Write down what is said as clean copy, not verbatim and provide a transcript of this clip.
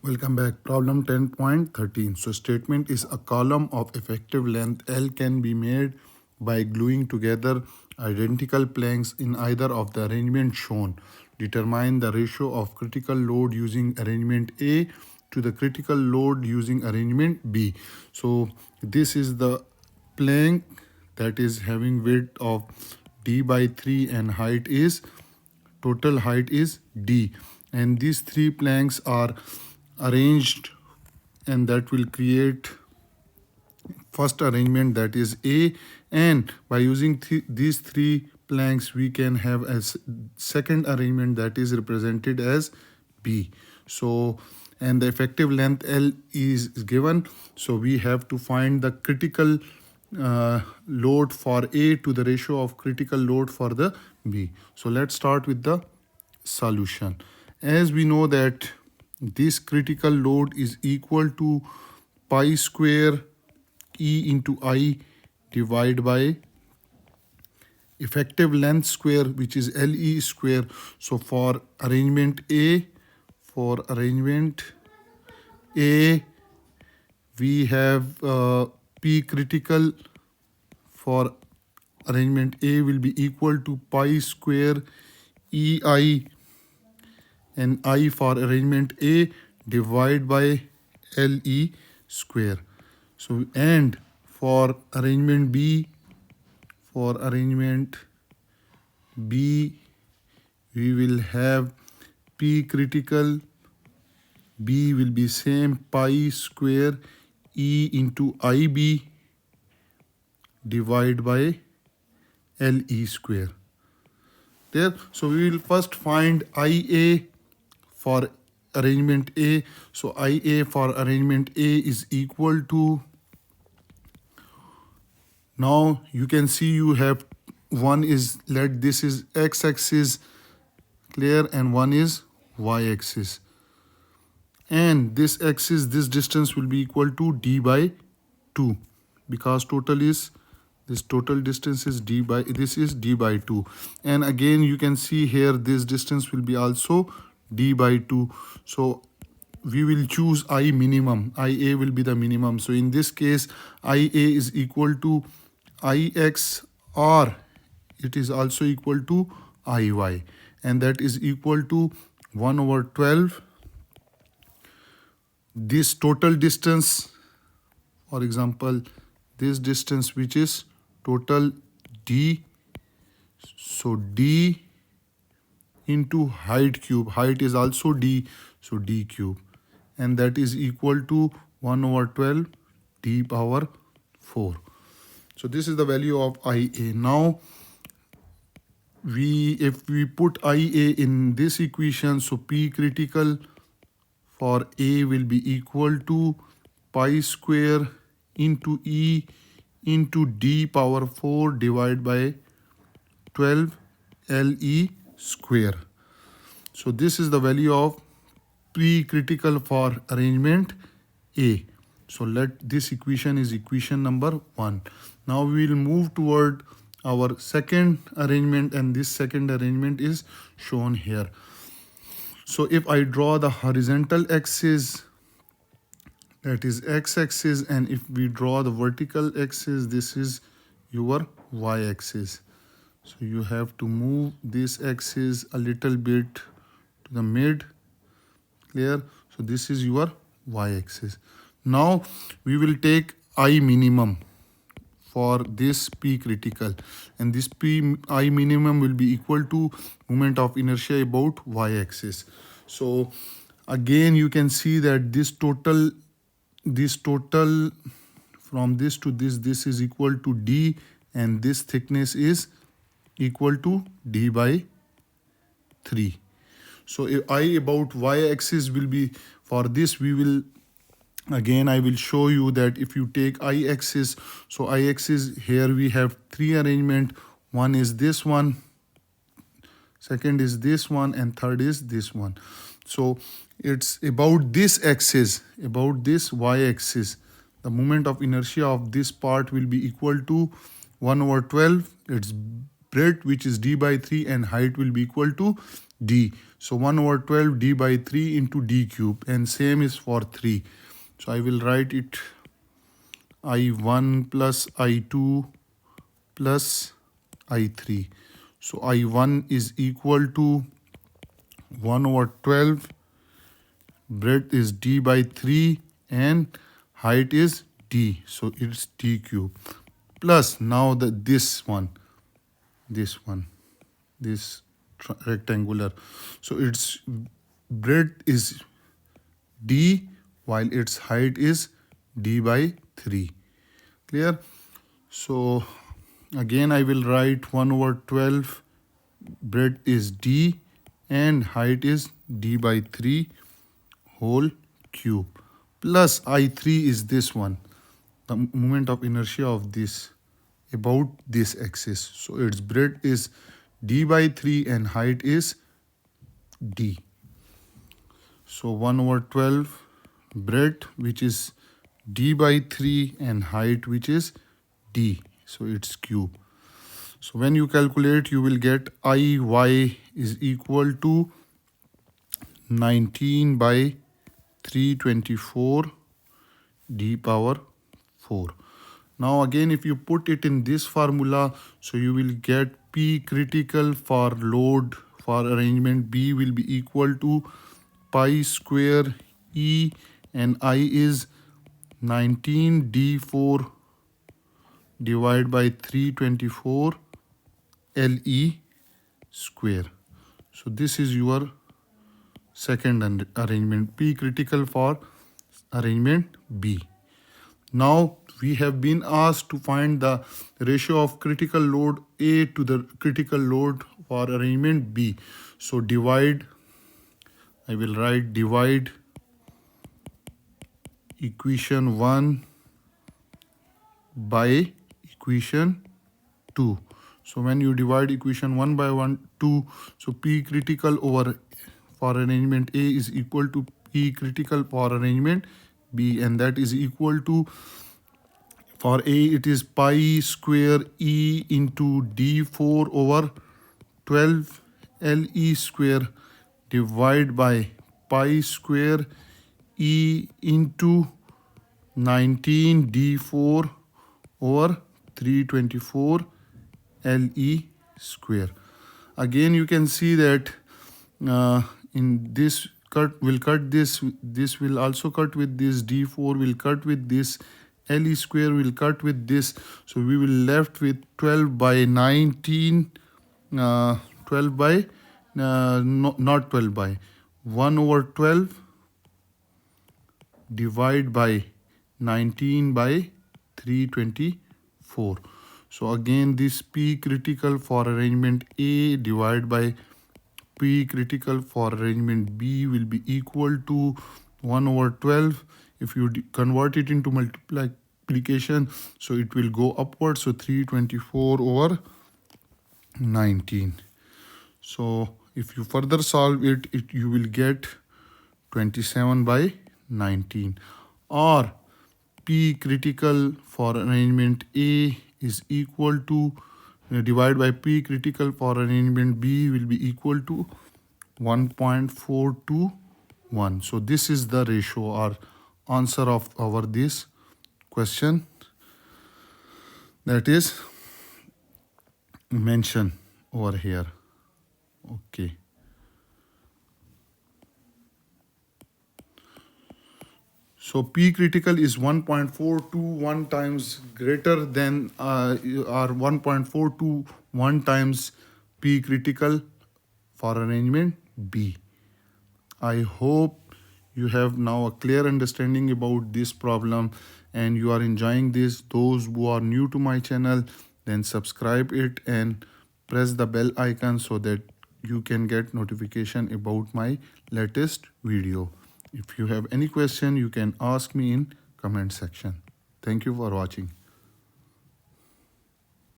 Welcome back. Problem 10.13. So statement is a column of effective length L can be made by gluing together identical planks in either of the arrangement shown. Determine the ratio of critical load using arrangement A to the critical load using arrangement B. So this is the plank that is having width of D by 3 and total height is D, and these three planks are arranged, and that will create first arrangement, that is A, and by using these three planks we can have a second arrangement that is represented as B. So and the effective length L is given, so we have to find the critical load for A to the ratio of critical load for the B. So let's start with the solution. As we know that this critical load is equal to pi square E into I divided by effective length square, which is LE square. So for arrangement A, we have P critical for arrangement A will be equal to pi square EI, and I for arrangement A divided by LE square. So and for arrangement B, we will have P critical B will be same pi square E into IB divided by LE square. There. So we will first find IA for arrangement A. So IA for arrangement A is equal to, now you can see you have one is, let this is x-axis, clear, and one is y-axis, and this axis, this distance will be equal to D by 2, because this total distance is D by 2, and again you can see here this distance will be also D by 2. So we will choose I minimum. IA will be the minimum. So in this case, IA is equal to IX, or it is also equal to IY, and that is equal to 1 over 12. This total distance, for example, this distance which is total D, so D into height cube, height is also D, so D cube, and that is equal to 1 over 12 D power 4. So this is the value of IA. Now if we put IA in this equation, so P critical for A will be equal to pi square into E into D power 4 divided by 12 LE square. So this is the value of P critical for arrangement A. So let this equation is equation number 1. Now we will move toward our second arrangement, and this second arrangement is shown here. So if I draw the horizontal axis, that is x-axis, and if we draw the vertical axis, this is your y-axis. So you have to move this axis a little bit to the mid, clear? So this is your y-axis. Now we will take I minimum for this P critical, and this I minimum will be equal to moment of inertia about y-axis. So again you can see that this total from this to this is equal to D, and this thickness is equal to D by 3. So if I about y-axis will be, for this we will, again I will show you that if you take I-axis, so I-axis here we have three arrangement. One is this one, second is this one, and third is this one. So it's about this axis, about this y-axis, the moment of inertia of this part will be equal to 1 over 12 its breadth, which is D by 3, and height will be equal to d. So 1 over 12 d by 3 into d cube, and same is for 3. So I will write it I1 plus I2 plus I3. So I1 is equal to 1 over 12, breadth is d by 3 and height is d. So it's d cube. Plus now this rectangular. So its breadth is d while its height is d by 3. Clear? So again I will write 1 over 12, breadth is d and height is d by 3 whole cube, plus I3 is this one, the moment of inertia of this about this axis. So its breadth is d by 3 and height is d. So 1 over 12 breadth, which is d by 3, and height, which is d. So it's cube. So when you calculate, you will get Iy is equal to 19 by 324 d power 4. Now again, if you put it in this formula, so you will get P critical for load for arrangement B will be equal to pi square E, and I is 19 d4 divided by 324 LE square. So this is your second arrangement, P critical for arrangement B. Now we have been asked to find the ratio of critical load A to the critical load for arrangement B. So divide, I will write divide equation 1 by equation 2. So when you divide equation 1 by 2, so P critical over for arrangement A is equal to P critical for arrangement B, and that is equal to, for A it is pi square E into d4 over 12 LE square divided by pi square E into 19 d4 over 324 LE square. Again you can see that in this cut will cut this will also cut with this, d4 will cut with this, LE square will cut with this. So we will left with 12 by 19, 12 by not 12 by 1 over 12 divide by 19 by 324. So again this P critical for arrangement A divided by P critical for arrangement B will be equal to 1 over 12. If you convert it into multiplication, so it will go upward. So 324 over 19. So if you further solve it, you will get 27 by 19. Or P critical for arrangement A is equal to divided by P critical for arrangement B will be equal to 1.421. So this is the ratio or answer of our this question that is mentioned over here. Okay. So P critical is 1.421 times greater than or 1.421 times P critical for arrangement B. I hope you have now a clear understanding about this problem and you are enjoying this. Those who are new to my channel, then subscribe it and press the bell icon so that you can get notification about my latest video. If you have any question, you can ask me in comment section. Thank you for watching.